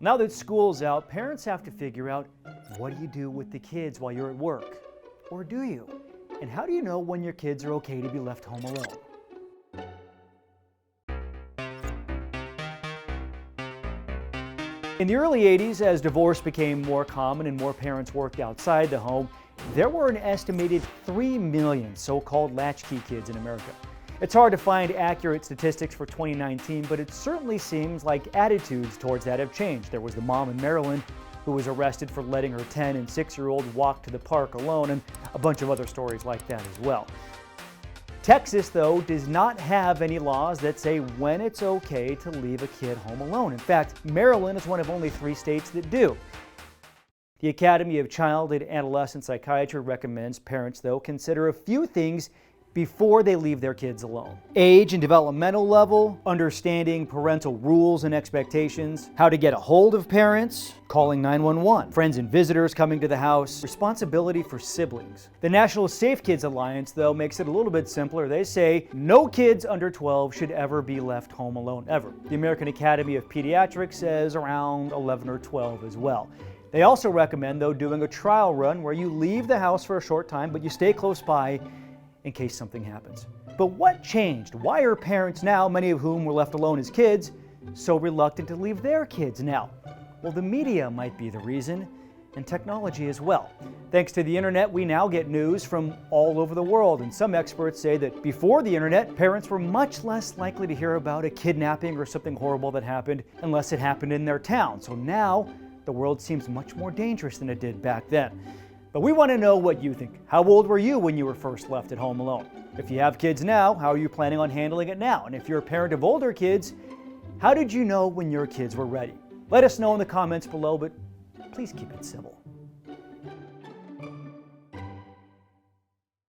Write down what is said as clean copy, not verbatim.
Now that school's out, parents have to figure out, what do you do with the kids while you're at work? Or do you? And how do you know when your kids are okay to be left home alone? In the early 80s, as divorce became more common and more parents worked outside the home, there were an estimated 3 million so-called latchkey kids in America. It's hard to find accurate statistics for 2019, but it certainly seems like attitudes towards that have changed. There was the mom in Maryland who was arrested for letting her 10 and 6-year-old walk to the park alone, and a bunch of other stories like that as well. Texas, though, does not have any laws that say when it's okay to leave a kid home alone. In fact, Maryland is one of only 3 states that do. The Academy of Child and Adolescent Psychiatry recommends parents, though, consider a few things before they leave their kids alone. Age and developmental level, understanding parental rules and expectations, how to get a hold of parents, calling 911, friends and visitors coming to the house, responsibility for siblings. The National Safe Kids Alliance, though, makes it a little bit simpler. They say no kids under 12 should ever be left home alone, ever. The American Academy of Pediatrics says around 11 or 12 as well. They also recommend, though, doing a trial run where you leave the house for a short time, but you stay close by in case something happens. But what changed? Why are parents now, many of whom were left alone as kids, so reluctant to leave their kids now? Well, the media might be the reason, and technology as well. Thanks to the internet, we now get news from all over the world, and some experts say that before the internet, parents were much less likely to hear about a kidnapping or something horrible that happened unless it happened in their town. So now, the world seems much more dangerous than it did back then. But we want to know what you think. How old were you when you were first left at home alone? If you have kids now, how are you planning on handling it now? And if you're a parent of older kids, how did you know when your kids were ready? Let us know in the comments below, but please keep it civil.